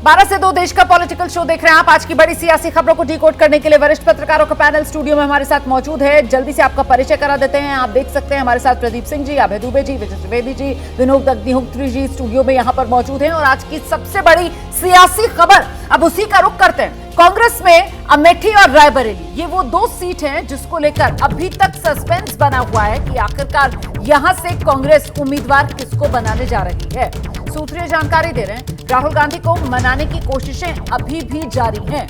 12 से 2 देश का पॉलिटिकल शो देख रहे हैं आप। आज की बड़ी सियासी खबरों को डिकोड करने के लिए वरिष्ठ पत्रकारों का पैनल स्टूडियो में हमारे साथ मौजूद है। जल्दी से आपका परिचय करा देते हैं। आप देख सकते हैं हमारे साथ प्रदीप सिंह जी, अभय दुबे जी, विजय त्रिवेदी जी, विनोद अग्निहोत्री जी स्टूडियो में यहां पर मौजूद हैं। और आज की सबसे बड़ी सियासी खबर, अब उसी का रुख करते हैं। कांग्रेस में अमेठी और रायबरेली, ये वो 2 सीट हैं जिसको लेकर अभी तक सस्पेंस बना हुआ है कि आखिरकार यहां से कांग्रेस उम्मीदवार किसको बनाने जा रही है। सूत्रीय जानकारी दे रहे हैं, राहुल गांधी को मनाने की कोशिशें अभी भी जारी हैं।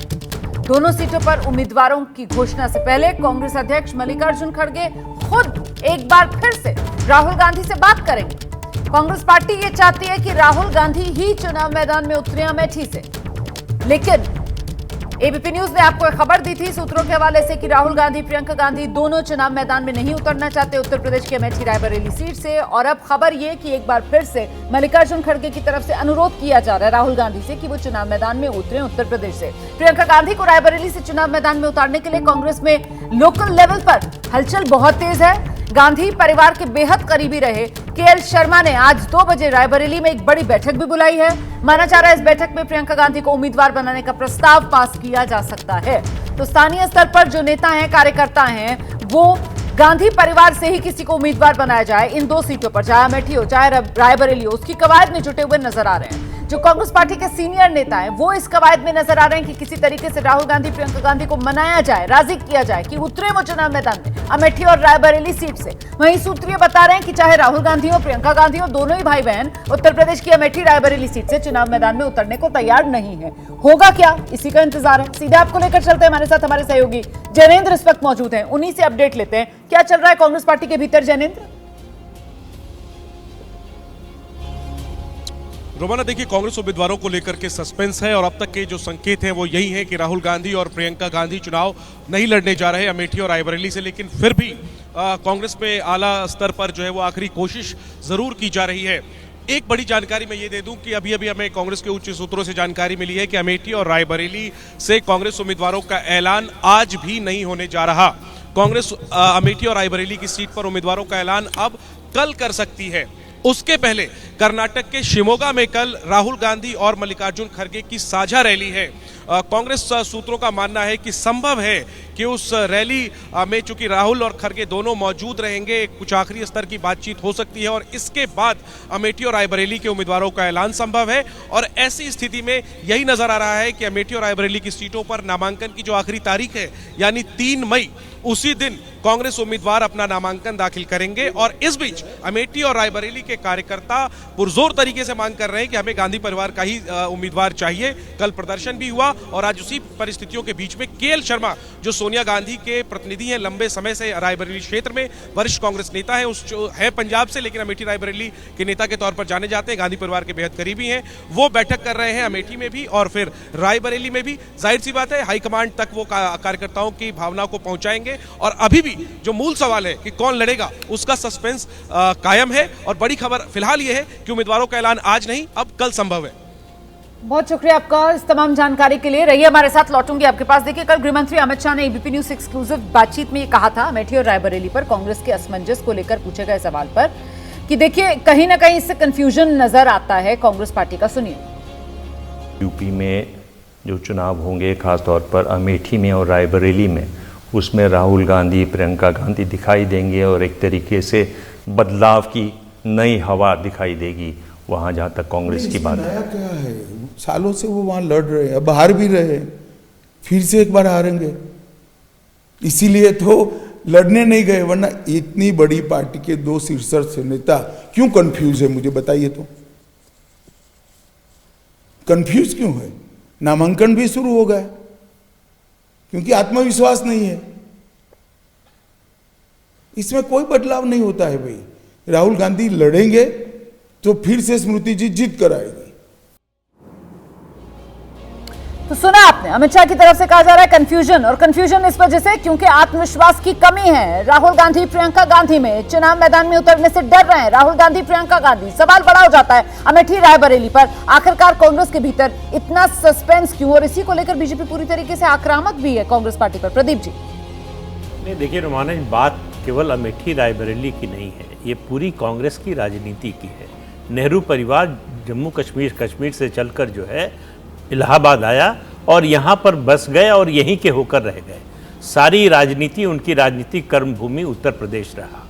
दोनों सीटों पर उम्मीदवारों की घोषणा से पहले कांग्रेस अध्यक्ष मल्लिकार्जुन खड़गे खुद एक बार फिर से राहुल गांधी से बात करेंगे। कांग्रेस पार्टी ये चाहती है कि राहुल गांधी ही चुनाव मैदान में उतरे अमेठी से, लेकिन एबीपी न्यूज ने आपको एक खबर दी थी सूत्रों के हवाले से कि राहुल गांधी, प्रियंका गांधी दोनों चुनाव मैदान में नहीं उतरना चाहते उत्तर प्रदेश के अमेठी रायबरेली सीट से। और अब खबर यह कि एक बार फिर से मल्लिकार्जुन खड़गे की तरफ से अनुरोध किया जा रहा है राहुल गांधी से कि वो चुनाव मैदान में उतरे उत्तर प्रदेश से। प्रियंका गांधी को रायबरेली से चुनाव मैदान में उतारने के लिए कांग्रेस में लोकल लेवल पर हलचल बहुत तेज है। गांधी परिवार के बेहद करीबी रहे केएल शर्मा ने आज 2 बजे रायबरेली में एक बड़ी बैठक भी बुलाई है। माना जा रहा है इस बैठक में प्रियंका गांधी को उम्मीदवार बनाने का प्रस्ताव पास किया जा सकता है। तो स्थानीय स्तर पर जो नेता हैं, कार्यकर्ता हैं, वो गांधी परिवार से ही किसी को उम्मीदवार बनाया जाए इन 2 सीटों पर, चाहे अमेठी हो चाहे रायबरेली हो, उसकी कवायद में जुटे हुए नजर आ रहे हैं। जो कांग्रेस पार्टी के सीनियर नेता हैं वो इस कवायद में नजर आ रहे हैं कि किसी तरीके से राहुल गांधी, प्रियंका गांधी को मनाया जाए, राजी किया जाए कि उतरे वो चुनाव मैदान में अमेठी और रायबरेली सीट से। वहीं सूत्रीय बता रहे हैं कि चाहे राहुल गांधी हो, प्रियंका गांधी हो, दोनों ही भाई बहन उत्तर प्रदेश की अमेठी रायबरेली सीट से चुनाव मैदान में उतरने को तैयार नहीं है। होगा क्या, इसी का इंतजार है। सीधे आपको लेकर चलते हैं, हमारे साथ हमारे सहयोगी जैनेंद्र इस वक्त मौजूद हैं, उन्हीं से अपडेट लेते हैं। क्या चल रहा है कांग्रेस पार्टी के भीतर जैनेंद्र? रोमाना, देखिए, कांग्रेस उम्मीदवारों को लेकर के सस्पेंस है और अब तक के जो संकेत हैं वो यही है कि राहुल गांधी और प्रियंका गांधी चुनाव नहीं लड़ने जा रहे अमेठी और रायबरेली से। लेकिन फिर भी कांग्रेस में आला स्तर पर जो है वो आखिरी कोशिश जरूर की जा रही है। एक बड़ी जानकारी मैं ये दे दूं कि अभी हमें कांग्रेस के उच्च सूत्रों से जानकारी मिली है कि अमेठी और रायबरेली से कांग्रेस उम्मीदवारों का ऐलान आज भी नहीं होने जा रहा। कांग्रेस अमेठी और रायबरेली की सीट पर उम्मीदवारों का ऐलान अब कल कर सकती है। उसके पहले कर्नाटक के शिमोगा में कल राहुल गांधी और मल्लिकार्जुन खड़गे की साझा रैली है। कांग्रेस सूत्रों का मानना है कि संभव है कि उस रैली में चूंकि राहुल और खड़गे दोनों मौजूद रहेंगे, कुछ आखिरी स्तर की बातचीत हो सकती है और इसके बाद अमेठी और रायबरेली के उम्मीदवारों का ऐलान संभव है। और ऐसी स्थिति में यही नजर आ रहा है कि अमेठी और रायबरेली की सीटों पर नामांकन की जो आखिरी तारीख है यानी 3 मई, उसी दिन कांग्रेस उम्मीदवार अपना नामांकन दाखिल करेंगे। और इस बीच अमेठी और रायबरेली के कार्यकर्ता पुरजोर तरीके से मांग कर रहे हैं कि हमें गांधी परिवार का ही उम्मीदवार चाहिए। कल प्रदर्शन भी हुआ और आज उसी परिस्थितियों के बीच में केएल शर्मा, जो सोनिया गांधी के प्रतिनिधि हैं, लंबे समय से रायबरेली क्षेत्र में वरिष्ठ कांग्रेस नेता है, है पंजाब से, लेकिन अमेठी रायबरेली के नेता के तौर पर जाने जाते हैं, गांधी परिवार के बेहद करीबी हैं, वो बैठक कर रहे हैं अमेठी में भी और फिर रायबरेली में भी। जाहिर सी बात है हाईकमांड तक वो कार्यकर्ताओं की भावना को पहुंचाएंगे। और अभी भी जो मूल सवाल है कि कौन लड़ेगा, उसका सस्पेंस कायम है। और बड़ी खबर फिलहाल ये है कि उम्मीदवारों का ऐलान आज नहीं, अब कल संभव है। बहुत शुक्रिया आपका इस तमाम जानकारी के लिए। रहिए हमारे साथ, लौटूंगी आपके पास। देखिए, कल गृहमंत्री अमित शाह ने एबीपी न्यूज एक्सक्लूसिव बातचीत में ये कहा था अमेठी और रायबरेली पर कांग्रेस के असमंजस को लेकर पूछे गए सवाल पर कि देखिए कहीं ना कहीं इससे कंफ्यूजन नजर आता है कांग्रेस पार्टी का। सुनिए। यूपी में जो चुनाव होंगे, खासतौर पर अमेठी में और रायबरेली में, उसमें राहुल गांधी, प्रियंका गांधी दिखाई देंगे और एक तरीके से बदलाव की नई हवा दिखाई देगी वहाँ, जहाँ तक कांग्रेस की बात है। क्या है, सालों से वो वहाँ लड़ रहे हैं, अब हार भी रहे हैं, फिर से एक बार हारेंगे, इसीलिए तो लड़ने नहीं गए। वरना इतनी बड़ी पार्टी के 2 शीर्ष नेता क्यों कंफ्यूज है, मुझे बताइए तो। कंफ्यूज क्यों है? नामांकन भी शुरू हो गया क्योंकि आत्मविश्वास नहीं है। इसमें कोई बदलाव नहीं होता है भाई। राहुल गांधी लड़ेंगे तो फिर से स्मृति जी जीत कर आएगी। तो सुना आपने, अमित शाह की तरफ से कहा जा रहा है कंफ्यूजन, और कंफ्यूजन इस वजह से क्योंकि आत्मविश्वास की कमी है। राहुल गांधी, प्रियंका गांधी में चुनाव मैदान में उतरने से डर रहे हैं राहुल गांधी, प्रियंका गांधी। सवाल बड़ा हो जाता है अमेठी रायबरेली पर, आखिरकार कांग्रेस के भीतर इतना सस्पेंस क्यों? और इसी को लेकर बीजेपी पूरी तरीके से आक्रामक भी है कांग्रेस पार्टी पर। प्रदीप जी। नहीं, देखिए रोमाना, बात केवल अमेठी रायबरेली की नहीं है, ये पूरी कांग्रेस की राजनीति की है। नेहरू परिवार जम्मू कश्मीर से चलकर जो है इलाहाबाद आया और यहाँ पर बस गए और यहीं के होकर रह गए। सारी राजनीति, उनकी राजनीतिक कर्मभूमि उत्तर प्रदेश रहा।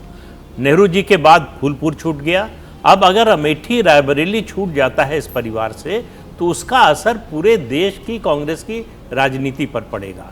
नेहरू जी के बाद फूलपुर छूट गया। अब अगर अमेठी रायबरेली छूट जाता है इस परिवार से, तो उसका असर पूरे देश की कांग्रेस की राजनीति पर पड़ेगा।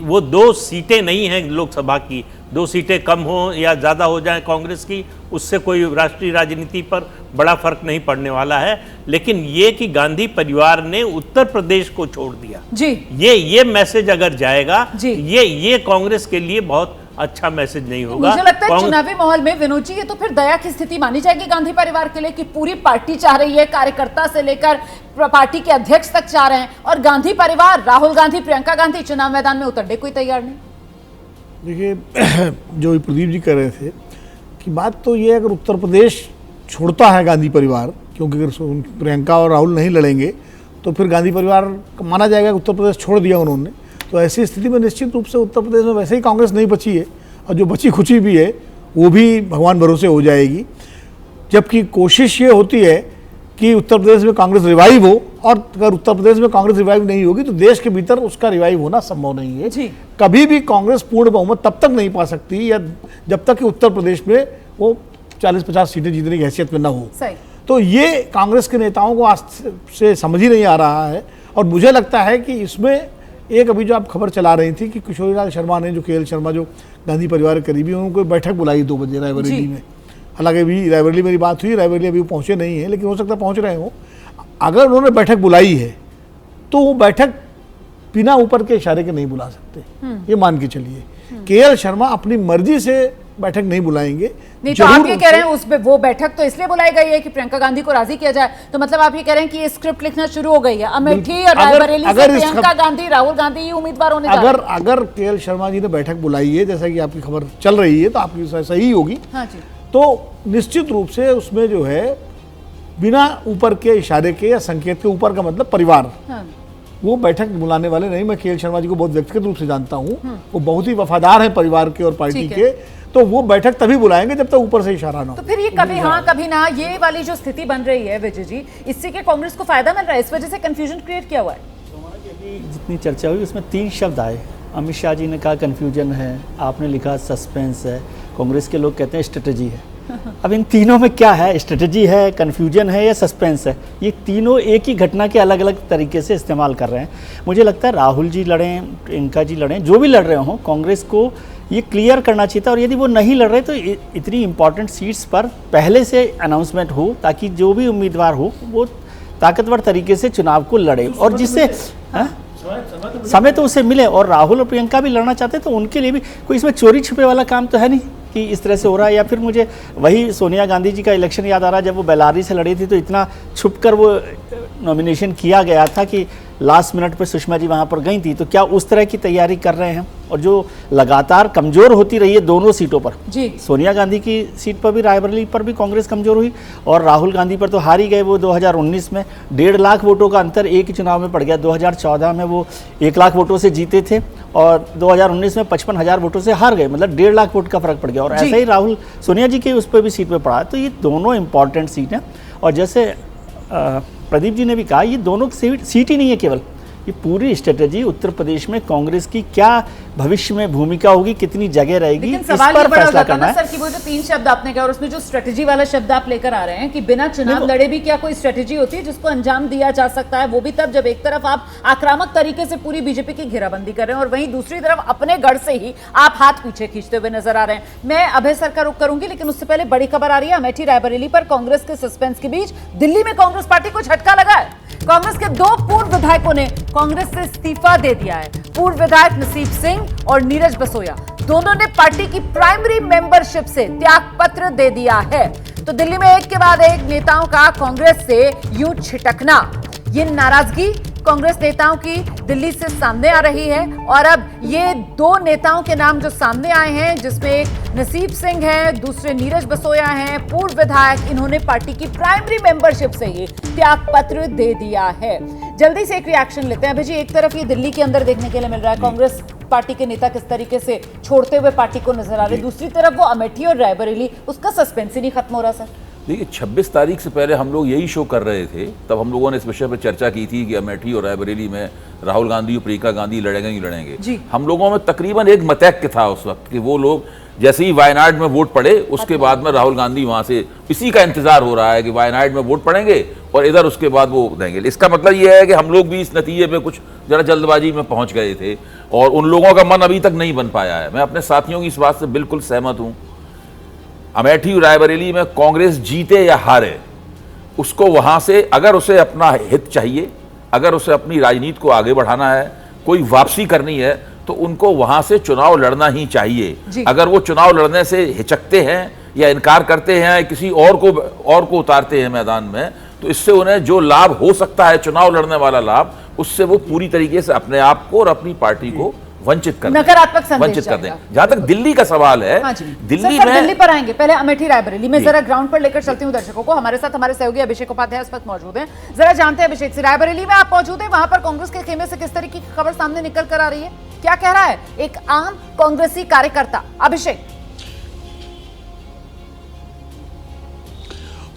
वो 2 सीटें नहीं हैं लोकसभा की, 2 सीटें कम हो या ज़्यादा हो जाए कांग्रेस की, उससे कोई राष्ट्रीय राजनीति पर बड़ा फर्क नहीं पड़ने वाला है। लेकिन ये कि गांधी परिवार ने उत्तर प्रदेश को छोड़ दिया जी, ये मैसेज अगर जाएगा, जी, ये कांग्रेस के लिए बहुत अच्छा मैसेज नहीं होगा। मुझे लगता है चुनावी माहौल में विनोद जी ये तो फिर दया की स्थिति मानी जाएगी गांधी परिवार के लिए कि पूरी पार्टी चाह रही है, कार्यकर्ता से लेकर पार्टी के अध्यक्ष तक चाह रहे हैं, और गांधी परिवार, राहुल गांधी, प्रियंका गांधी चुनाव मैदान में उतरने कोई तैयार नहीं। देखिए, जो प्रदीप जी कह रहे थे कि बात तो ये, अगर उत्तर प्रदेश छोड़ता है गांधी परिवार, क्योंकि अगर प्रियंका और राहुल नहीं लड़ेंगे तो फिर गांधी परिवार माना जाएगा कि उत्तर प्रदेश छोड़ दिया उन्होंने। तो ऐसी स्थिति में निश्चित रूप से उत्तर प्रदेश में वैसे ही कांग्रेस नहीं बची है, और जो बची खुची भी है वो भी भगवान भरोसे हो जाएगी। जबकि कोशिश ये होती है कि उत्तर प्रदेश में कांग्रेस रिवाइव हो, और अगर उत्तर प्रदेश में कांग्रेस रिवाइव नहीं होगी तो देश के भीतर उसका रिवाइव होना संभव नहीं है जी। कभी भी कांग्रेस पूर्ण बहुमत तब तक नहीं पा सकती या जब तक कि उत्तर प्रदेश में वो 40-50 सीटें जीतने की हैसियत में ना हो। सही। तो ये कांग्रेस के नेताओं को आज से समझ ही नहीं आ रहा है। और मुझे लगता है कि इसमें एक अभी जो आप खबर चला रही थी कि किशोरीलाल शर्मा ने, जो केएल शर्मा जो गांधी परिवार के करीबी, उनको बैठक बुलाई 2 बजे रायबरेली में। हालांकि अभी रायबरेली मेरी बात हुई, रायबरेली अभी पहुंचे नहीं है, लेकिन हो सकता है पहुंच रहे हो। अगर उन्होंने बैठक बुलाई है तो वो बैठक बिना ऊपर के इशारे के नहीं बुला सकते, ये मान के चलिए। केएल शर्मा अपनी मर्जी से बैठक नहीं बुलाएंगे। नहीं तो आप ये कह रहे हैं उसमें वो बैठक तो इसलिए बुलाई गई है कि प्रियंका गांधी को राजी किया जाए, तो मतलब आप ये कह रहे हैं कि ये स्क्रिप्ट लिखना शुरू हो गई है, अमेठी और रायबरेली से प्रियंका गांधी, राहुल गांधी ये उम्मीदवार होने जा रहे हैं। अगर केएल शर्मा जी ने बैठक बुलाई है, जैसा कि आपकी खबर चल रही है, तो आपकी सही होगी। हाँ जी। तो निश्चित रूप से उसमें जो है बिना ऊपर के इशारे के या संकेत के, ऊपर का मतलब परिवार, हाँ। वो बैठक बुलाने वाले नहीं। मैं केएल शर्मा जी को बहुत व्यक्तिगत रूप से जानता हूँ, वो बहुत ही वफादार हैं परिवार के और पार्टी के, तो वो बैठक तभी बुलाएंगे जब तक ऊपर से इशारा ना हो। तो फिर ये कभी हाँ कभी ना, ये वाली जो स्थिति बन रही है विजय जी, इससे के कांग्रेस को फायदा मिल रहा है, इस वजह से कंफ्यूजन क्रिएट किया हुआ है। जितनी चर्चा हुई उसमें 3 शब्द आए। अमित शाह जी ने कहा कन्फ्यूजन है, आपने लिखा सस्पेंस है, कांग्रेस के लोग कहते हैं स्ट्रेटजी है। अब इन तीनों में क्या है, स्ट्रेटजी है, कन्फ्यूजन है या सस्पेंस है? ये तीनों एक ही घटना के अलग अलग तरीके से इस्तेमाल कर रहे हैं। मुझे लगता है राहुल जी लड़ें, प्रियंका जी लड़ें, जो भी लड़ रहे हों, कांग्रेस को ये क्लियर करना चाहिए था। और यदि वो नहीं लड़ रहे तो इतनी इंपॉर्टेंट सीट्स पर पहले से अनाउंसमेंट हो, ताकि जो भी उम्मीदवार हो वो ताकतवर तरीके से चुनाव को लड़े, और जिससे समय तो उसे मिले। और राहुल और प्रियंका भी लड़ना चाहते तो उनके लिए भी कोई इसमें चोरी छुपे वाला काम तो है नहीं कि इस तरह से हो रहा है। या फिर मुझे वही सोनिया गांधी जी का इलेक्शन याद आ रहा है, जब वो बेलारी से लड़ी थी तो इतना छुपकर वो नॉमिनेशन किया गया था कि लास्ट मिनट पर सुषमा जी वहाँ पर गई थी। तो क्या उस तरह की तैयारी कर रहे हैं? और जो लगातार कमज़ोर होती रही है दोनों सीटों पर जी, सोनिया गांधी की सीट पर भी, रायबरेली पर भी कांग्रेस कमज़ोर हुई, और राहुल गांधी पर तो हार ही गए। वो 2019 में 1.5 लाख वोटों का अंतर एक ही चुनाव में पड़ गया। 2014 में वो 1 लाख वोटों से जीते थे और 2019 में 55,000 वोटों से हार गए, मतलब 1.5 लाख वोट का फर्क पड़ गया। और ऐसा ही राहुल सोनिया जी के उस पर भी सीट पर पड़ा। तो ये दोनों इंपॉर्टेंट सीट हैं। और जैसे प्रदीप जी ने भी कहा, ये दोनों सीट ही नहीं है केवल, ये पूरी स्ट्रेटेजी उत्तर प्रदेश में कांग्रेस की क्या भविष्य में भूमिका होगी, कितनी जगह रहेगी, लेकिन इस सवाल पर ये बड़ा हो फैसला जाता है करना ना है। सर कि वो जो 3 शब्द आपने कहा और उसमें जो स्ट्रेटेजी वाला शब्द आप लेकर आ रहे हैं कि बिना चुनाव लड़े भी क्या कोई स्ट्रेटेजी होती है जिसको अंजाम दिया जा सकता है, वो भी तब जब एक तरफ आप आक्रामक तरीके से पूरी बीजेपी की घेराबंदी कर रहे हैं और वहीं दूसरी तरफ अपने गढ़ से ही आप हाथ पीछे खींचते हुए नजर आ रहे हैं। मैं अभय सर का रुख करूंगी, लेकिन उससे पहले बड़ी खबर आ रही है अमेठी रायबरेली पर कांग्रेस के सस्पेंस के बीच दिल्ली में कांग्रेस पार्टी को झटका लगा है। कांग्रेस के 2 पूर्व विधायकों ने कांग्रेस से इस्तीफा दे दिया है। पूर्व विधायक नसीब सिंह और नीरज बसोया दोनों ने पार्टी की प्राइमरी मेंबरशिप से त्याग पत्र दे दिया है। तो दिल्ली में एक के बाद एक नेताओं का कांग्रेस से यूं छिटकना, ये नाराजगी कांग्रेस नेताओं की दिल्ली से सामने आ रही है। और अब ये 2 नेताओं के नाम जो सामने आए हैं, जिसमें एक नसीब सिंह है, दूसरे नीरज बसोया हैं, पूर्व विधायक, इन्होंने पार्टी की प्राइमरी मेंबरशिप से ही त्याग पत्र दे दिया है। जल्दी से एक रिएक्शन लेते हैं। अभी जी, एक तरफ ये दिल्ली के अंदर देखने के लिए मिल रहा है कांग्रेस पार्टी के नेता किस तरीके से छोड़ते हुए पार्टी को नजर आ रहे, दूसरी तरफ वो अमेठी और रायबरेली, उसका सस्पेंस ही नहीं खत्म हो रहा सर। देखिए 26 तारीख से पहले हम लोग यही शो कर रहे थे, तब हम लोगों ने इस विषय पर चर्चा की थी कि अमेठी और रायबरेली में राहुल गांधी और प्रियंका गांधी लड़ेंगे ही लड़ेंगे। हम लोगों में तकरीबन एक मतैक्य था उस वक्त कि वो लोग जैसे ही वायनाड में वोट पड़े उसके बाद में राहुल गांधी वहां से, इसी का इंतजार हो रहा है कि वायनाड में वोट पड़ेंगे और इधर उसके बाद वो देंगे। इसका मतलब ये है कि हम लोग भी इस नतीजे पे कुछ जरा जल्दबाजी में पहुंच गए थे और उन लोगों का मन अभी तक नहीं बन पाया है। मैं अपने साथियों की इस बात से बिल्कुल सहमत हूं। अमेठी और रायबरेली में कांग्रेस जीते या हारे, उसको वहां से अगर उसे अपना हित चाहिए, अगर उसे अपनी राजनीति को आगे बढ़ाना है, कोई वापसी करनी है, तो उनको वहां से चुनाव लड़ना ही चाहिए। अगर वो चुनाव लड़ने से हिचकते हैं या इनकार करते हैं, किसी और को उतारते हैं मैदान में, तो इससे उन्हें जो लाभ हो सकता है, चुनाव लड़ने वाला लाभ, उससे वो पूरी तरीके से अपने आप को और अपनी पार्टी को वंचित कर दें। जहां तक दिल्ली का सवाल है, दिल्ली पर आएंगे, पहले अमेठी रायबरेली में जरा ग्राउंड पर लेकर चलती हूँ दर्शकों को। हमारे साथ हमारे सहयोगी अभिषेक उपाध्याय इस वक्त मौजूद हैं। जरा जानते हैं अभिषेक से, रायबरेली में आप मौजूद हैं, वहां पर कांग्रेस के खेमे से किस तरीके की खबर सामने निकल कर आ रही है, क्या कह रहा है एक आम कांग्रेसी कार्यकर्ता? अभिषेक।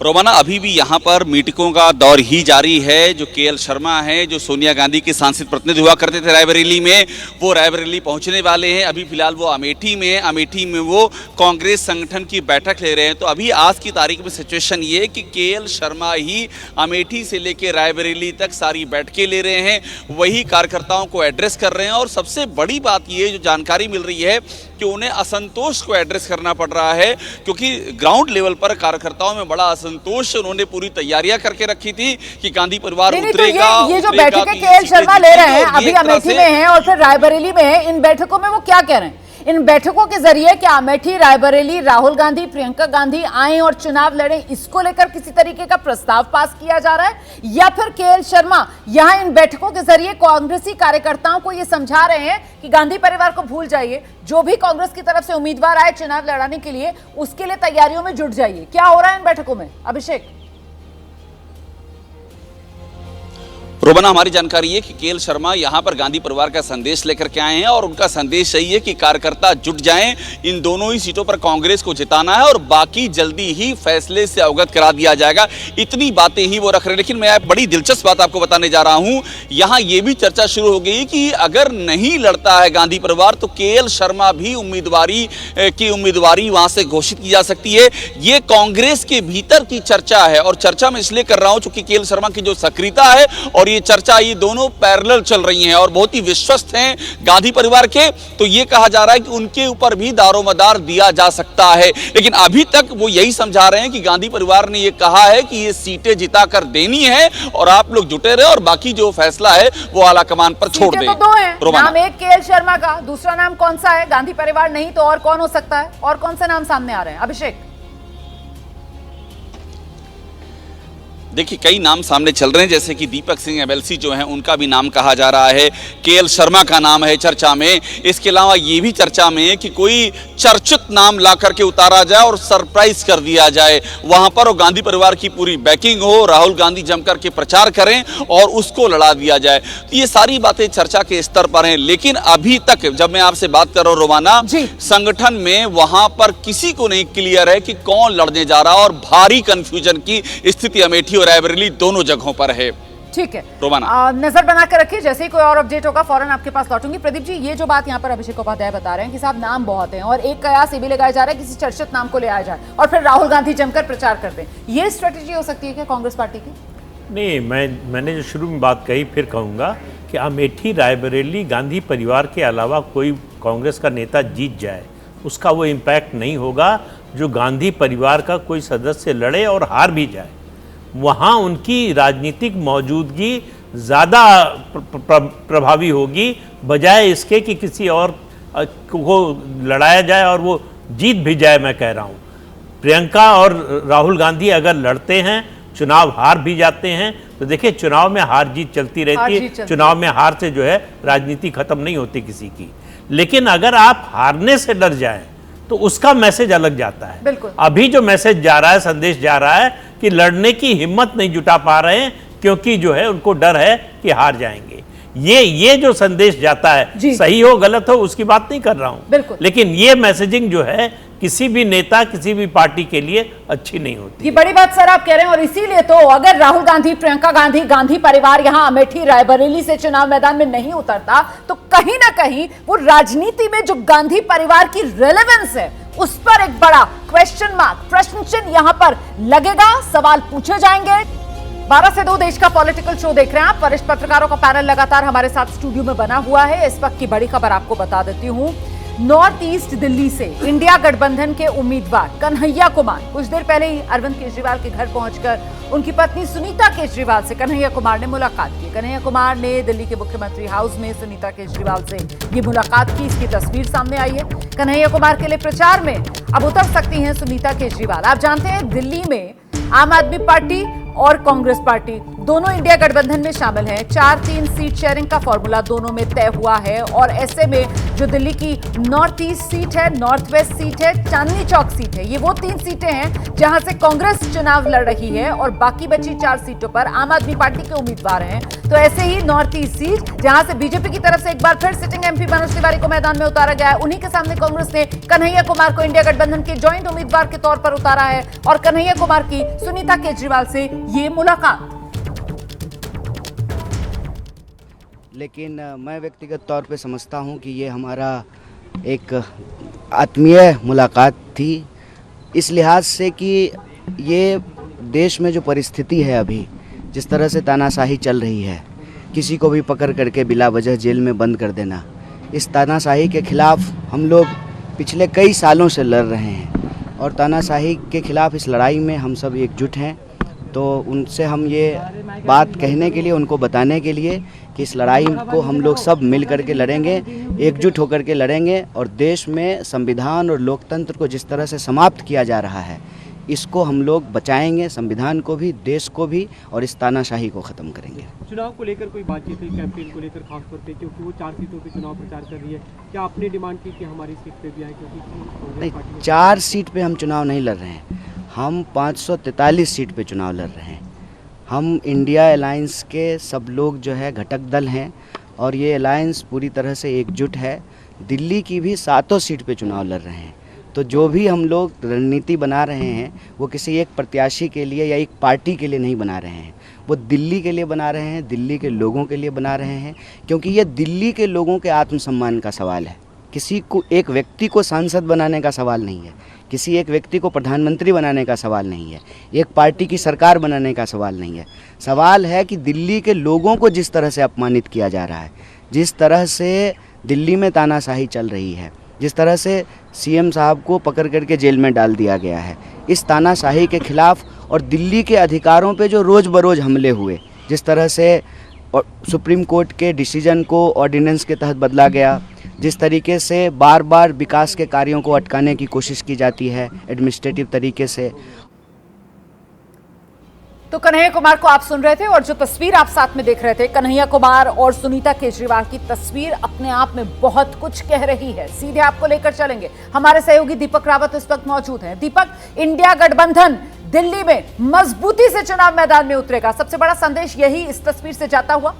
रोमाना, अभी भी यहाँ पर मीटिंगों का दौर ही जारी है। जो केएल शर्मा हैं, जो सोनिया गांधी के सांसद प्रतिनिधि हुआ करते थे रायबरेली में, वो रायबरेली पहुँचने वाले हैं। अभी फिलहाल वो अमेठी में हैं। अमेठी में वो कांग्रेस संगठन की बैठक ले रहे हैं। तो अभी आज की तारीख में सिचुएशन ये है कि केएल शर्मा ही अमेठी से लेकर रायबरेली तक सारी बैठकें ले रहे हैं, वही कार्यकर्ताओं को एड्रेस कर रहे हैं। और सबसे बड़ी बात ये जो जानकारी मिल रही है कि उन्हें असंतोष को एड्रेस करना पड़ रहा है, क्योंकि ग्राउंड लेवल पर कार्यकर्ताओं में बड़ा संतोष, उन्होंने पूरी तैयारियां करके रखी थी कि गांधी परिवार उतरेगा। तो ये जो बैठकें केएल शर्मा ले रहे हैं, अभी अमेठी में हैं और फिर रायबरेली में हैं, इन बैठकों में वो क्या कह रहे हैं? इन बैठकों के जरिए क्या अमेठी रायबरेली राहुल गांधी प्रियंका गांधी आए और चुनाव लड़े, इसको लेकर किसी तरीके का प्रस्ताव पास किया जा रहा है, या फिर केएल शर्मा यहां इन बैठकों के जरिए कांग्रेसी कार्यकर्ताओं को यह समझा रहे हैं कि गांधी परिवार को भूल जाइए, जो भी कांग्रेस की तरफ से उम्मीदवार आए चुनाव लड़ाने के लिए, उसके लिए तैयारियों में जुट जाइए? क्या हो रहा है इन बैठकों में अभिषेक? रोबना, हमारी जानकारी है कि केएल शर्मा यहां पर गांधी परिवार का संदेश लेकर के आए हैं और उनका संदेश यही है कि कार्यकर्ता जुट जाएं, इन दोनों ही सीटों पर कांग्रेस को जिताना है और बाकी जल्दी ही फैसले से अवगत करा दिया जाएगा। इतनी बातें ही वो रख रहे हैं। लेकिन मैं बड़ी दिलचस्प बात आपको बताने जा रहा हूं, यहां ये भी चर्चा शुरू हो गई कि अगर नहीं लड़ता है गांधी परिवार तो केएल शर्मा भी उम्मीदवारी वहां से घोषित की जा सकती है। ये कांग्रेस के भीतर की चर्चा है और चर्चा में इसलिए कर रहा हूं चूंकि केएल शर्मा की जो सक्रियता है और ये चर्चा, ये दोनों पैरेलल चल रही हैं और बहुत ही विश्वस्त हैं गांधी परिवार के। तो ये कहा जा रहा है कि उनके ऊपर भी दारोमदार दिया जा सकता है। लेकिन अभी तक वो यही समझा रहे हैं कि गांधी परिवार ने ये कहा है कि ये सीटें जिता कर देनी है और आप लोग जुटे रहे और बाकी जो फैसला है वो आला कमान पर छोड़ दें। तो दो हैं, नाम एक केएल शर्मा का, दूसरा नाम कौन सा है? गांधी परिवार नहीं तो और कौन हो सकता है? और कौन से नाम सामने आ रहे हैं अभिषेक? देखिए, कई नाम सामने चल रहे हैं, जैसे कि दीपक सिंह एमएलसी जो हैं उनका भी नाम कहा जा रहा है, केएल शर्मा का नाम है चर्चा में। इसके अलावा ये भी चर्चा में है कि कोई चर्चित नाम ला करके उतारा जाए और सरप्राइज कर दिया जाए वहां पर, और गांधी परिवार की पूरी बैकिंग हो, राहुल गांधी जमकर के प्रचार करें और उसको लड़ा दिया जाए। तो ये सारी बातें चर्चा के स्तर पर हैं। लेकिन अभी तक जब मैं आपसे बात कर रहा हूं रोमाना, संगठन में वहां पर किसी को नहीं क्लियर है कि कौन लड़ने जा रहा है और भारी कंफ्यूजन की स्थिति अमेठी और रायबरेली दोनों जगहों पर है। ठीक है रोमाना, नजर बना कर रखिए, जैसे ही कोई और अपडेट होगा फौरन आपके पास लौटूंगी। प्रदीप जी, ये जो बात यहाँ पर अभिषेक उपाध्याय बता रहे हैं कि साहब नाम बहुत हैं और एक कयास ये भी लगाया जा रहा है किसी चर्चित नाम को ले आया जाए और फिर राहुल गांधी जमकर प्रचार कर दें, ये स्ट्रेटेजी हो सकती है क्या कांग्रेस पार्टी की? नहीं, मैंने जो शुरू में बात कही फिर कहूँगा कि अमेठी रायबरेली गांधी परिवार के अलावा कोई कांग्रेस का नेता जीत जाए उसका वो इम्पैक्ट नहीं होगा। जो गांधी परिवार का कोई सदस्य लड़े और हार भी जाए, वहाँ उनकी राजनीतिक मौजूदगी ज़्यादा प्रभावी होगी बजाय इसके कि किसी और को लड़ाया जाए और वो जीत भी जाए। मैं कह रहा हूँ प्रियंका और राहुल गांधी अगर लड़ते हैं, चुनाव हार भी जाते हैं, तो देखिए चुनाव में हार जीत चलती रहती है। चुनाव में हार से जो है राजनीति खत्म नहीं होती किसी की। लेकिन अगर आप हारने से डर जाएं तो उसका मैसेज अलग जाता है। बिल्कुल। अभी जो मैसेज जा रहा है, संदेश जा रहा है कि लड़ने की हिम्मत नहीं जुटा पा रहे हैं क्योंकि जो है उनको डर है कि हार जाएंगे। ये जो संदेश जाता है, सही हो गलत हो उसकी बात नहीं कर रहा हूं, लेकिन ये मैसेजिंग जो है किसी भी नेता, किसी भी पार्टी के लिए अच्छी नहीं होती। ये बड़ी बात सर आप कह रहे हैं, और इसीलिए तो अगर राहुल गांधी, प्रियंका गांधी, गांधी परिवार यहां अमेठी रायबरेली से चुनाव मैदान में नहीं उतरता तो कहीं ना कहीं वो राजनीति में जो गांधी परिवार की रेलेवेंस है उस पर एक बड़ा क्वेश्चन मार्क, प्रश्न चिन्ह यहां पर लगेगा, सवाल पूछे जाएंगे। 12 से 2 देश का पॉलिटिकल शो देख रहे हैं आप। वरिष्ठ पत्रकारों का पैनल लगातार हमारे साथ स्टूडियो में बना हुआ है। इस वक्त की बड़ी खबर आपको बता देती हूं। नॉर्थ ईस्ट दिल्ली से इंडिया गठबंधन के उम्मीदवार कन्हैया कुमार कुछ देर पहले ही अरविंद केजरीवाल के घर पहुंचकर उनकी पत्नी सुनीता केजरीवाल से कन्हैया कुमार ने मुलाकात की। कन्हैया कुमार ने दिल्ली के मुख्यमंत्री हाउस में सुनीता केजरीवाल से ये मुलाकात की। इसकी तस्वीर सामने आई है। कन्हैया कुमार के लिए प्रचार में अब उतर सकती हैं सुनीता केजरीवाल। आप जानते हैं दिल्ली में आम आदमी पार्टी और कांग्रेस पार्टी दोनों इंडिया गठबंधन में शामिल हैं। 4-3 सीट शेयरिंग का फॉर्मूला दोनों में तय हुआ है और ऐसे में जो दिल्ली की नॉर्थ ईस्ट सीट है, नॉर्थ वेस्ट सीट है, चांदनी चौक सीट है, ये वो 3 सीटें हैं जहां से कांग्रेस चुनाव लड़ रही है और बाकी बची 4 सीटों पर आम आदमी पार्टी के उम्मीदवार हैं। तो ऐसे ही नॉर्थ ईस्ट सीट जहां से बीजेपी की तरफ से एक बार फिर सिटिंग एमपी मनोज तिवारी को मैदान में उतारा गया है, उन्हीं के सामने कांग्रेस ने कन्हैया कुमार को इंडिया गठबंधन के ज्वाइंट उम्मीदवार के तौर पर उतारा है और कन्हैया कुमार की सुनीता केजरीवाल से ये मुलाकात। लेकिन मैं व्यक्तिगत तौर पे समझता हूं कि ये हमारा एक आत्मीय मुलाकात थी, इस लिहाज से कि ये देश में जो परिस्थिति है अभी, जिस तरह से तानाशाही चल रही है, किसी को भी पकड़ करके बिला वजह जेल में बंद कर देना, इस तानाशाही के खिलाफ हम लोग पिछले कई सालों से लड़ रहे हैं और तानाशाही के खिलाफ इस लड़ाई में हम सब एकजुट हैं। तो उनसे हम ये बात कहने के लिए, उनको बताने के लिए कि इस लड़ाई को हम लोग सब मिल कर के लड़ेंगे, एकजुट होकर के लड़ेंगे और देश में संविधान और लोकतंत्र को जिस तरह से समाप्त किया जा रहा है इसको हम लोग बचाएंगे, संविधान को भी, देश को भी, और इस तानाशाही को ख़त्म करेंगे। चुनाव को लेकर कोई बातचीत हुई, कैंपेन को लेकर खास तौर पे, क्योंकि वो 4 सीटों पे चुनाव प्रचार कर रही है, क्या आपने डिमांड की कि हमारी सीट पे भी आए? क्योंकि नहीं, 4 सीट पे हम चुनाव नहीं लड़ रहे हैं, हम 543 सीट पे चुनाव लड़ रहे हैं। हम इंडिया अलायंस के सब लोग जो है घटक दल हैं और ये अलायंस पूरी तरह से एकजुट है। दिल्ली की भी 7 सीट पे चुनाव लड़ रहे हैं। तो जो भी हम लोग रणनीति बना रहे हैं वो किसी एक प्रत्याशी के लिए या एक पार्टी के लिए नहीं बना रहे हैं, वो दिल्ली के लिए बना रहे हैं, दिल्ली के लोगों के लिए बना रहे हैं, क्योंकि ये दिल्ली के लोगों के आत्मसम्मान का सवाल है। किसी को, एक व्यक्ति को सांसद बनाने का सवाल नहीं है, किसी एक व्यक्ति को प्रधानमंत्री बनाने का सवाल नहीं है, एक पार्टी की सरकार बनाने का सवाल नहीं है। सवाल है कि दिल्ली के लोगों को जिस तरह से अपमानित किया जा रहा है, जिस तरह से दिल्ली में तानाशाही चल रही है, जिस तरह से सीएम साहब को पकड़ करके जेल में डाल दिया गया है, इस तानाशाही के खिलाफ और दिल्ली के अधिकारों पे जो रोज़ बरोज़ हमले हुए, जिस तरह से सुप्रीम कोर्ट के डिसीजन को ऑर्डिनेंस के तहत बदला गया, जिस तरीके से बार बार विकास के कार्यों को अटकाने की कोशिश की जाती है एडमिनिस्ट्रेटिव तरीके से। तो कन्हैया कुमार को आप सुन रहे थे और जो तस्वीर आप साथ में देख रहे थे, कन्हैया कुमार और सुनीता केजरीवाल की तस्वीर अपने आप में बहुत कुछ कह रही है। सीधे आपको लेकर चलेंगे, हमारे सहयोगी दीपक रावत इस वक्त मौजूद हैं। दीपक, इंडिया गठबंधन दिल्ली में मजबूती से चुनाव मैदान में उतरेगा, सबसे बड़ा संदेश यही इस तस्वीर से जाता हुआ?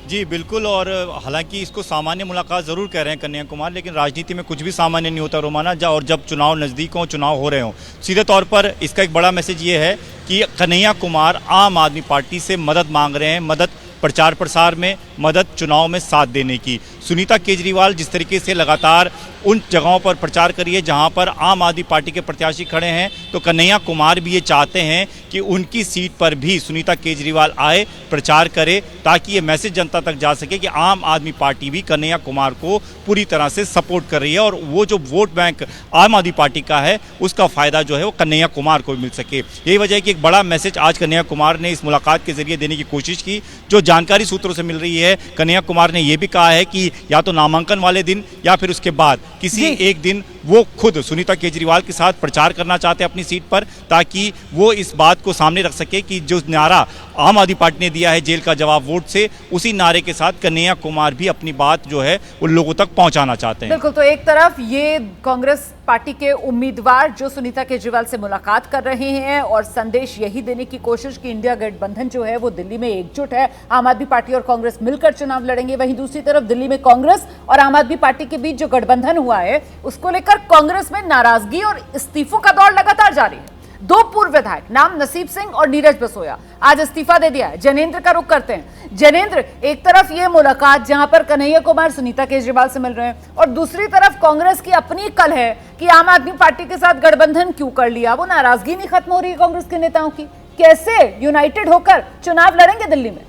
जी बिल्कुल, और हालांकि इसको सामान्य मुलाकात ज़रूर कह रहे हैं कन्हैया कुमार, लेकिन राजनीति में कुछ भी सामान्य नहीं होता रोमाना। और जब चुनाव नज़दीक हो, चुनाव हो रहे हों, सीधे तौर पर इसका एक बड़ा मैसेज ये है कि कन्हैया कुमार आम आदमी पार्टी से मदद मांग रहे हैं, मदद प्रचार प्रसार में, मदद चुनाव में साथ देने की। सुनीता केजरीवाल जिस तरीके से लगातार उन जगहों पर प्रचार करी है जहां पर आम आदमी पार्टी के प्रत्याशी खड़े हैं, तो कन्हैया कुमार भी ये चाहते हैं कि उनकी सीट पर भी सुनीता केजरीवाल आए, प्रचार करे, ताकि ये मैसेज जनता तक जा सके कि आम आदमी पार्टी भी कन्हैया कुमार को पूरी तरह से सपोर्ट कर रही है और वो जो वोट बैंक आम आदमी पार्टी का है उसका फ़ायदा जो है वो कन्हैया कुमार को मिल सके। यही वजह है कि एक बड़ा मैसेज आज कन्हैया कुमार ने इस मुलाकात के जरिए देने की कोशिश की। जो जानकारी सूत्रों से मिल रही है, कन्हैया कुमार ने यह भी कहा है कि या तो नामांकन वाले दिन या फिर उसके बाद किसी एक दिन वो खुद सुनीता केजरीवाल के साथ प्रचार करना चाहते हैं अपनी सीट पर, ताकि वो इस बात को सामने रख सके कि जो नारा आम आदमी पार्टी ने दिया है जेल का जवाब वोट से, उसी नारे के साथ कन्हैया कुमार भी अपनी बात जो है उन लोगों तक पहुंचाना चाहते हैं। बिल्कुल, तो एक तरफ ये कांग्रेस पार्टी के उम्मीदवार जो सुनीता केजरीवाल से मुलाकात कर रहे हैं और संदेश यही देने की कोशिश कि इंडिया गठबंधन जो है वो दिल्ली में एकजुट है, आम आदमी पार्टी और कांग्रेस मिलकर चुनाव लड़ेंगे। वहीं दूसरी तरफ दिल्ली में कांग्रेस और आम आदमी पार्टी के बीच जो गठबंधन हुआ है उसको लेकर कांग्रेस में नाराजगी और इस्तीफों का दौर लगातार जारी है। दो पूर्व विधायक नाम नसीब सिंह और नीरज बसोया आज इस्तीफा दे दिया है। जनेंद्र का रुख करते हैं। जनेंद्र, एक तरफ ये मुलाकात जहां पर कन्हैया कुमार सुनीता केजरीवाल से मिल रहे हैं और दूसरी तरफ कांग्रेस की अपनी कल है कि आम आदमी पार्टी के साथ गठबंधन क्यों कर लिया। वो नाराजगी नहीं खत्म हो रही है कांग्रेस के नेताओं की, कैसे यूनाइटेड होकर चुनाव लड़ेंगे दिल्ली में?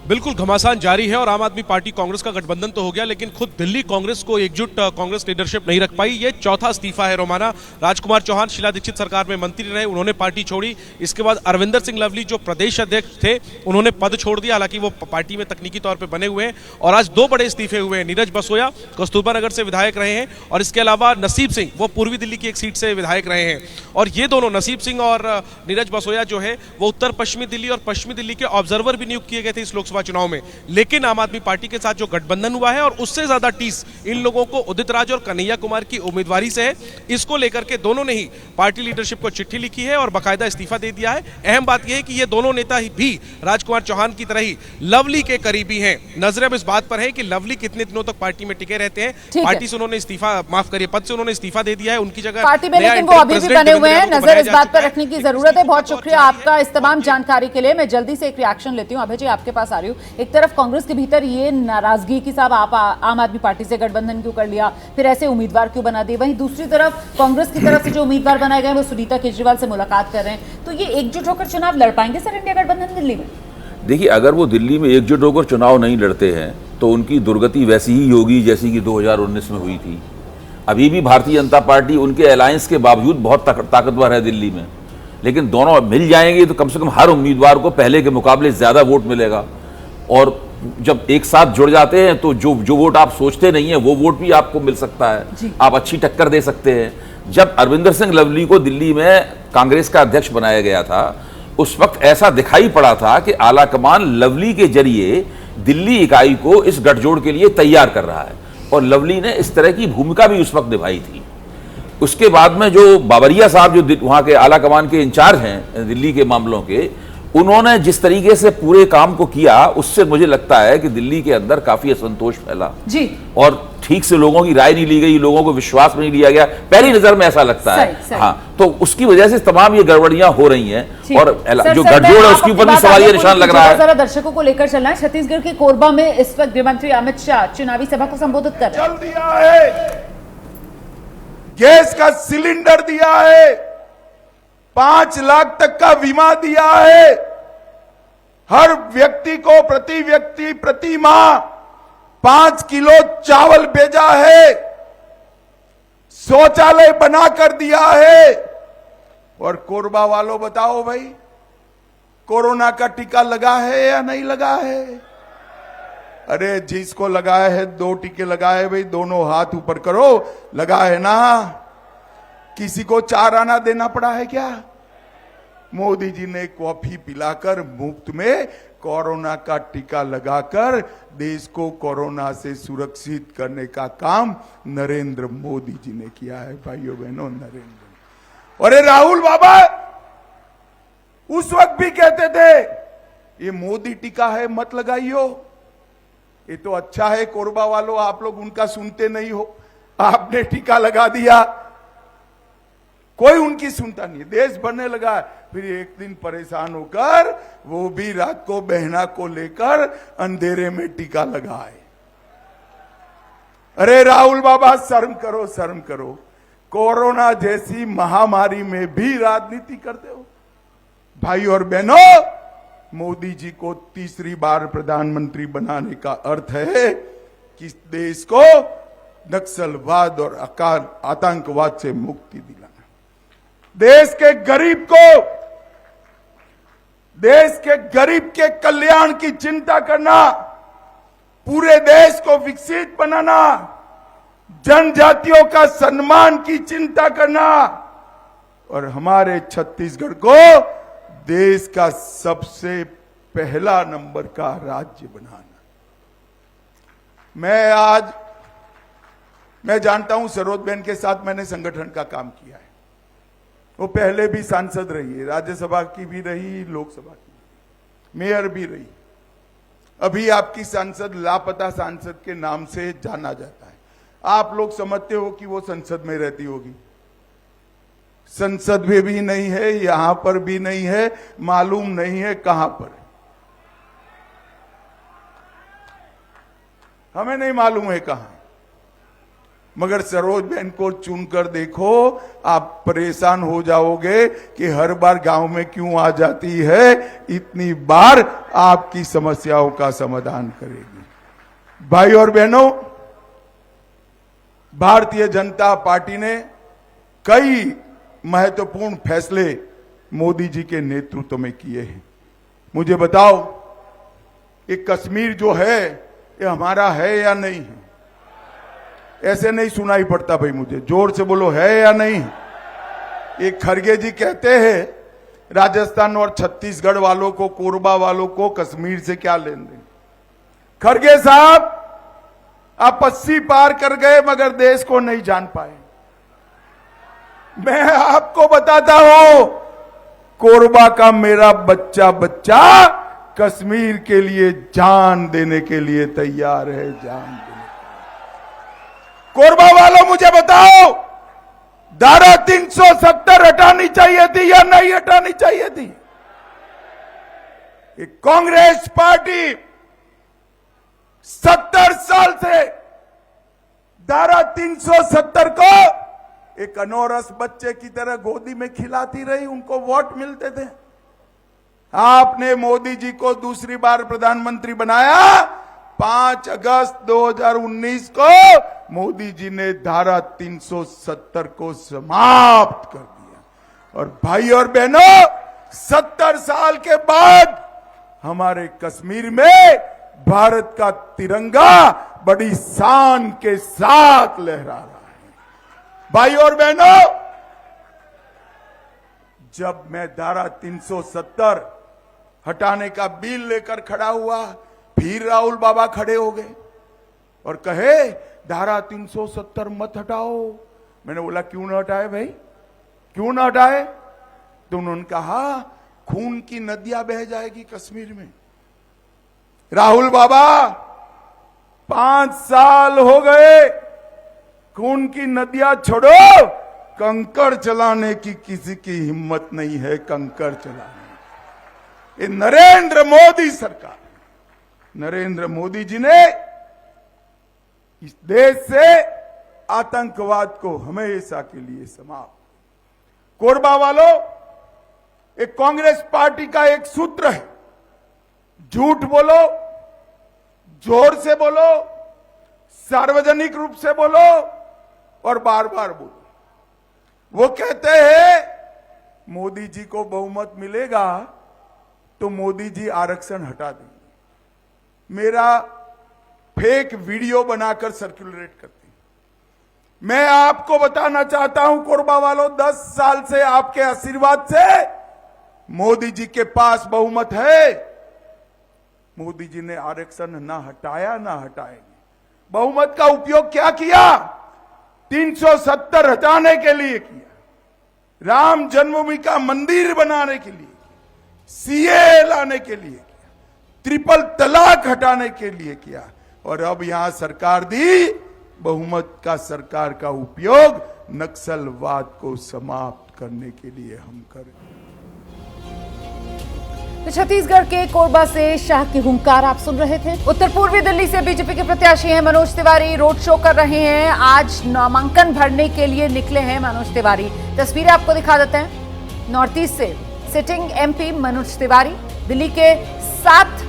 बिल्कुल घमासान जारी है और आम आदमी पार्टी कांग्रेस का गठबंधन तो हो गया, लेकिन खुद दिल्ली कांग्रेस को एकजुट कांग्रेस लीडरशिप नहीं रख पाई। ये चौथा इस्तीफा है रोमाना। राजकुमार चौहान शीला दीक्षित सरकार में मंत्री रहे, उन्होंने पार्टी छोड़ी। इसके बाद अरविंदर सिंह लवली जो प्रदेश अध्यक्ष थे उन्होंने पद छोड़ दिया, हालांकि वो पार्टी में तकनीकी तौर पर बने हुए हैं। और आज दो बड़े इस्तीफे हुए हैं। नीरज बसोया कस्तूरबा नगर से विधायक रहे हैं और इसके अलावा नसीब सिंह वो पूर्वी दिल्ली की एक सीट से विधायक रहे हैं। और ये दोनों नसीब सिंह और नीरज बसोया जो है वो उत्तर पश्चिमी दिल्ली और पश्चिमी दिल्ली के ऑब्जर्वर भी नियुक्त किए गए थे इस लोकसभा चुनाव में। लेकिन आम आदमी पार्टी के साथ जो गठबंधन हुआ है और उससे ज्यादा टीस इन लोगों को उदित राज और कन्हैया कुमार की उम्मीदवारी से है। इसको लेकर के दोनों ने ही पार्टी लीडरशिप को चिट्ठी लिखी है और बाकायदा इस्तीफा दे दिया है। अहम बात यह है कि ये दोनों नेता भी राजकुमार चौहान की तरह ही लवली के करीबी हैं। नजर अब इस बात पर है कि लवली कितने दिनों तक पार्टी में टिके रहते हैं। पार्टी से उन्होंने इस्तीफा, माफ करिए, पद से उन्होंने इस्तीफा दे दिया है। उनकी जगह पार्टी में, लेकिन वो अभी भी बने हुए हैं। नजर इस बात पर रखने की जरूरत है। बहुत शुक्रिया आपका इस तमाम जानकारी के लिए। मैं जल्दी से एक रिएक्शन लेती हूँ। अभय जी, आपके पास आ रही हूँ। एक तरफ कांग्रेस के भीतर ये नाराजगी कि साहब आप आम आदमी पार्टी से गठबंधन क्यों कर लिया, फिर ऐसे उम्मीदवार क्यों बना दिए। वहीं दूसरी तरफ कांग्रेस की तरफ से जो उम्मीदवार बनाए गए वो सुनीता केजरीवाल से मुलाकात कर रहे हैं। तो ये एकजुट होकर चुनाव लड़ पाएंगे सर इंडिया गठबंधन दिल्ली में? देखिए, अगर वो दिल्ली में एकजुट होकर चुनाव नहीं लड़ते हैं तो उनकी दुर्गति वैसी ही होगी जैसी कि 2019 में हुई थी। अभी भी भारतीय जनता पार्टी उनके अलायंस के बावजूद बहुत ताकतवर है दिल्ली में, लेकिन दोनों मिल जाएंगे तो कम से कम हर उम्मीदवार को पहले के मुकाबले ज्यादा वोट मिलेगा। और जब एक साथ जुड़ जाते हैं तो जो वोट आप सोचते नहीं है वो वोट भी आपको मिल सकता है, आप अच्छी टक्कर दे सकते हैं। जब अरविंदर सिंह लवली को दिल्ली में कांग्रेस का अध्यक्ष बनाया गया था उस वक्त ऐसा दिखाई पड़ा था कि आलाकमान लवली के जरिए दिल्ली इकाई को इस गठजोड़ के लिए तैयार कर रहा है और लवली ने इस तरह की भूमिका भी उस वक्त निभाई थी। उसके बाद में जो बाबरिया साहब जो वहां के आलाकमान के इंचार्ज हैं दिल्ली के मामलों के, उन्होंने जिस तरीके से पूरे काम को किया उससे मुझे लगता है कि दिल्ली के अंदर काफी असंतोष फैला जी, और ठीक से लोगों की राय नहीं ली गई, लोगों को विश्वास में नहीं लिया गया, पहली नजर में ऐसा लगता है। हाँ, तो उसकी वजह से तमाम ये गड़बड़ियां हो रही हैं और जो गठजोड़ है उसके ऊपर भी सवालिया निशान लग रहा है। जरा दर्शकों को लेकर चलना है। छत्तीसगढ़ के कोरबा में इस वक्त गृहमंत्री अमित शाह चुनावी सभा को संबोधित कर रहे हैं। जल दिया है, गैस का सिलेंडर दिया है, 5 लाख तक का बीमा दिया है, हर व्यक्ति को प्रति माह 5 किलो चावल भेजा है, शौचालय बना कर दिया है। और कोरबा वालों बताओ भाई, कोरोना का टीका लगा है या नहीं लगा है? अरे जिसको लगाया है 2 टीके लगाए भाई, दोनों हाथ ऊपर करो, लगा है ना? किसी को 4 आना देना पड़ा है क्या? मोदी जी ने कॉफी पिलाकर मुफ्त में कोरोना का टीका लगाकर देश को कोरोना से सुरक्षित करने का काम नरेंद्र मोदी जी ने किया है। भाइयों बहनों, नरेंद्र। अरे राहुल बाबा उस वक्त भी कहते थे ये मोदी टीका है मत लगाइयो, ये तो अच्छा है। कोरबा वालों, आप लोग उनका सुनते नहीं हो, आपने टीका लगा दिया, कोई उनकी सुनता नहीं, देश बनने लगा। फिर एक दिन परेशान होकर वो भी रात को बहना को लेकर अंधेरे में टीका लगाए। अरे राहुल बाबा, शर्म करो, शर्म करो। कोरोना जैसी महामारी में भी राजनीति करते हो। भाई और बहनों, मोदी जी को तीसरी बार प्रधानमंत्री बनाने का अर्थ है कि देश को नक्सलवाद और आतंकवाद से मुक्ति दिलाना, देश के गरीब के कल्याण की चिंता करना, पूरे देश को विकसित बनाना, जनजातियों का सम्मान की चिंता करना और हमारे छत्तीसगढ़ को देश का सबसे पहला नंबर का राज्य बनाना। मैं जानता हूं सरोज बहन के साथ मैंने संगठन का काम किया है। वो पहले भी सांसद रही है, राज्यसभा की भी रही, लोकसभा की, मेयर भी रही। अभी आपकी सांसद लापता सांसद के नाम से जाना जाता है। आप लोग समझते हो कि वो संसद में रहती होगी। संसद में भी नहीं है, यहां पर भी नहीं है, मालूम नहीं है कहां पर है। हमें नहीं मालूम है कहां, मगर सरोज बहन को चुनकर देखो, आप परेशान हो जाओगे कि हर बार गांव में क्यों आ जाती है, इतनी बार आपकी समस्याओं का समाधान करेगी। भाई और बहनों, भारतीय जनता पार्टी ने कई महत्वपूर्ण फैसले मोदी जी के नेतृत्व में किए हैं। मुझे बताओ, ये कश्मीर जो है ये हमारा है या नहीं है? ऐसे नहीं सुनाई पड़ता भाई, मुझे जोर से बोलो, है या नहीं? एक खड़गे जी कहते हैं राजस्थान और छत्तीसगढ़ वालों को, कोरबा वालों को कश्मीर से क्या लेन देन। खड़गे साहब, आप 80 पार कर गए मगर देश को नहीं जान पाए। मैं आपको बताता हूं, कोरबा का मेरा बच्चा कश्मीर के लिए जान देने के लिए तैयार है, जान देने। कोरबा वालों मुझे बताओ, धारा 370 हटानी चाहिए थी या नहीं हटानी चाहिए थी? कांग्रेस पार्टी 70 साल से धारा 370 को एक अनोरस बच्चे की तरह गोदी में खिलाती रही, उनको वोट मिलते थे। आपने मोदी जी को दूसरी बार प्रधानमंत्री बनाया। 5 अगस्त 2019 को मोदी जी ने धारा 370 को समाप्त कर दिया। और भाई और बहनों, 70 साल के बाद हमारे कश्मीर में भारत का तिरंगा बड़ी शान के साथ लहरा रहा है। भाई और बहनों, जब मैं धारा 370 हटाने का बिल लेकर खड़ा हुआ, फिर राहुल बाबा खड़े हो गए और कहे धारा 370 मत हटाओ। मैंने बोला क्यों ना हटाए भाई, क्यों ना हटाए? तो उन्होंने कहा खून की नदियां बह जाएगी कश्मीर में। राहुल बाबा, 5 साल हो गए, खून की नदियां छोड़ो, कंकड़ चलाने की किसी की हिम्मत नहीं है। कंकड़ चलाने ये नरेंद्र मोदी सरकार, नरेंद्र मोदी जी ने इस देश से आतंकवाद को हमेशा के लिए समाप्त। कोरबा वालों, एक कांग्रेस पार्टी का एक सूत्र है, झूठ बोलो, जोर से बोलो, सार्वजनिक रूप से बोलो और बार बार बोलो। वो कहते हैं मोदी जी को बहुमत मिलेगा तो मोदी जी आरक्षण हटा देंगे। मेरा फेक वीडियो बनाकर सर्कुलेट करते हैं। मैं आपको बताना चाहता हूं कोरबा वालों, 10 साल से आपके आशीर्वाद से मोदी जी के पास बहुमत है। मोदी जी ने आरक्षण ना हटाया ना हटाएंगे। बहुमत का उपयोग क्या किया? 370 हटाने के लिए किया, राम जन्मभूमि का मंदिर बनाने के लिए, सीए लाने के लिए किया, ट्रिपल तलाक हटाने के लिए किया, और अब यहां सरकार दी, बहुमत का सरकार का उपयोग नक्सलवाद को समाप्त करने के लिए हम करें। तो छत्तीसगढ़ के कोरबा से शाह की हुंकार आप सुन रहे थे। उत्तर पूर्वी दिल्ली से बीजेपी के प्रत्याशी हैं मनोज तिवारी, रोड शो कर रहे हैं। आज नामांकन भरने के लिए निकले हैं मनोज तिवारी। तस्वीरें आपको दिखा देते हैं। नॉर्थ ईस्ट से सिटिंग एमपी मनोज तिवारी दिल्ली के 7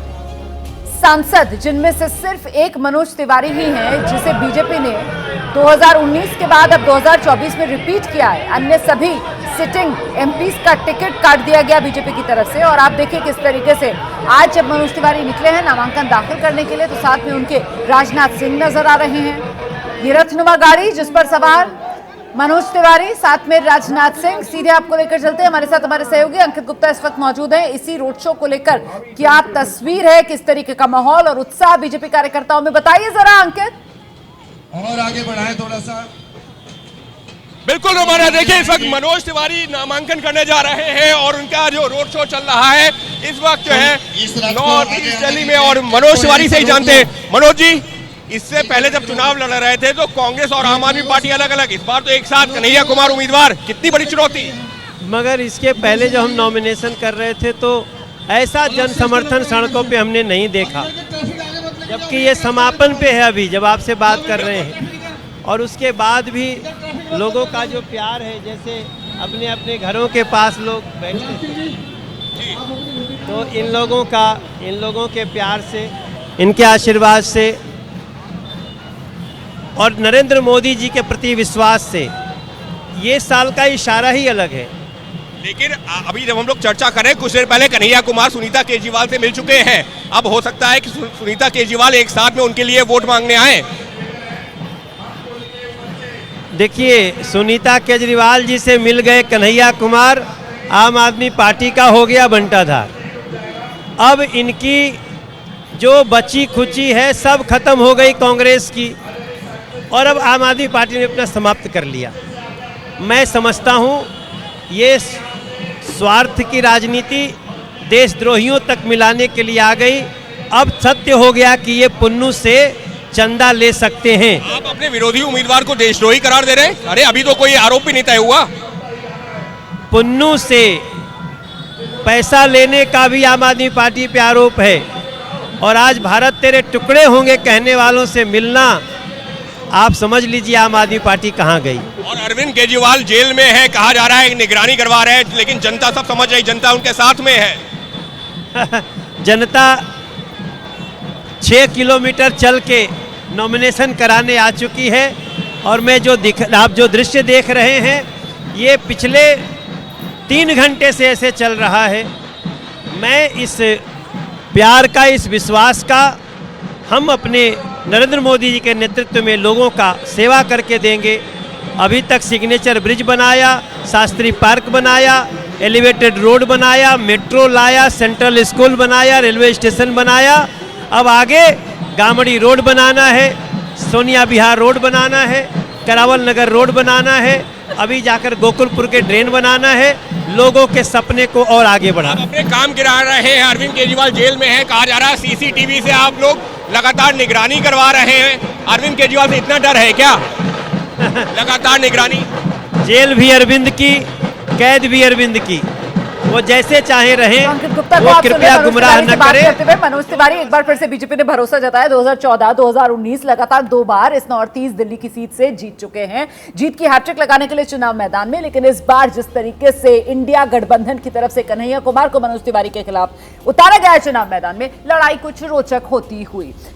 सांसद, जिनमें से सिर्फ एक मनोज तिवारी ही हैं जिसे बीजेपी ने 2019 के बाद अब 2024 में रिपीट किया है। अन्य सभी सिटिंग एमपीज का टिकट काट दिया गया बीजेपी की तरफ से। और आप देखिए किस तरीके से आज जब मनोज तिवारी निकले हैं नामांकन दाखिल करने के लिए, तो साथ में उनके राजनाथ सिंह नजर आ रहे हैं। ये रथनुमा गाड़ी जिस पर सवार मनोज तिवारी, साथ में राजनाथ सिंह। सीधे आपको लेकर चलते हैं, हमारे साथ हमारे सहयोगी अंकित गुप्ता इस वक्त मौजूद हैं। इसी रोड शो को लेकर क्या तस्वीर है, किस तरीके का माहौल और उत्साह बीजेपी कार्यकर्ताओं में, बताइए जरा अंकित। और आगे बढ़ाएं थोड़ा सा। बिल्कुल रोमाना, देखिए इस वक्त मनोज तिवारी नामांकन करने जा रहे हैं और उनका जो रोड शो चल रहा है इस वक्त जो है नॉर्थ ईस्ट दिल्ली में। और मनोज तिवारी से ही जानते हैं, मनोज जी इससे पहले जब चुनाव लड़ रहे थे तो कांग्रेस और आम आदमी पार्टी अलग अलग, इस बार तो एक साथ कन्हैया कुमार उम्मीदवार, कितनी बड़ी चुनौती। मगर इसके पहले जब हम नॉमिनेशन कर रहे थे तो ऐसा जन समर्थन सड़कों पे हमने नहीं देखा, जबकि ये समापन पे है अभी जब आपसे बात कर रहे हैं। और उसके बाद भी लोगों का जो प्यार है, जैसे अपने अपने घरों के पास लोग बैठते थे, तो इन लोगों के प्यार से, इनके आशीर्वाद से और नरेंद्र मोदी जी के प्रति विश्वास से ये साल का इशारा ही अलग है। लेकिन अभी जब हम लोग चर्चा करें, कुछ देर पहले कन्हैया कुमार सुनीता केजरीवाल से मिल चुके हैं। अब हो सकता है कि सुनीता केजरीवाल एक साथ में उनके लिए वोट मांगने आए। देखिए, सुनीता केजरीवाल जी से मिल गए कन्हैया कुमार, आम आदमी पार्टी का हो गया बंटाधार। अब इनकी जो बची खुची है सब खत्म हो गई कांग्रेस की, और अब आम आदमी पार्टी ने अपना समाप्त कर लिया। मैं समझता हूँ ये स्वार्थ की राजनीति देशद्रोहियों तक मिलाने के लिए आ गई। अब सत्य हो गया कि ये पुन्नू से चंदा ले सकते हैं। आप अपने विरोधी उम्मीदवार को देशद्रोही करार दे रहे हैं? अरे अभी तो कोई आरोप ही नहीं तय हुआ। पुन्नू से पैसा लेने का भी आम आदमी पार्टी पे आरोप है, और आज भारत तेरे टुकड़े होंगे कहने वालों से मिलना, आप समझ लीजिए आम आदमी पार्टी कहाँ गई। और अरविंद केजरीवाल जेल में है, कहा जा रहा है निगरानी करवा रहे हैं, लेकिन जनता सब समझ रही, जनता उनके साथ में है। जनता 6 किलोमीटर चल के नॉमिनेशन कराने आ चुकी है। और मैं आप जो दृश्य देख रहे हैं ये पिछले 3 घंटे से ऐसे चल रहा है। मैं इस प्यार का, इस विश्वास का, हम अपने नरेंद्र मोदी जी के नेतृत्व में लोगों का सेवा करके देंगे। अभी तक सिग्नेचर ब्रिज बनाया, शास्त्री पार्क बनाया, एलिवेटेड रोड बनाया, मेट्रो लाया, सेंट्रल स्कूल बनाया, रेलवे स्टेशन बनाया। अब आगे गामड़ी रोड बनाना है, सोनिया विहार रोड बनाना है, करावल नगर रोड बनाना है, अभी जाकर गोकुलपुर के ड्रेन बनाना है। लोगों के सपने को और आगे बढ़ाना। अपने काम गिरा रहे हैं, अरविंद केजरीवाल जेल में है, कहा जा रहा है सीसीटीवी से आप लोग लगातार निगरानी करवा रहे हैं। अरविंद केजरीवाल से इतना डर है क्या? लगातार निगरानी। जेल भी अरविंद की, कैद भी अरविंद की, वो जैसे चाहे रहें, वो कृपया गुमराह न करें। मनोज तिवारी एक बार फिर से बीजेपी ने भरोसा जताया। 2014, 2019 लगातार 2 बार इस नॉर्थ ईस्ट दिल्ली की सीट से जीत चुके हैं, जीत की हैट्रिक लगाने के लिए चुनाव मैदान में। लेकिन इस बार जिस तरीके से इंडिया गठबंधन की तरफ से कन्हैया कुमार को मनोज तिवारी के खिलाफ उतारा गया है चुनाव मैदान में, लड़ाई कुछ रोचक होती हुई।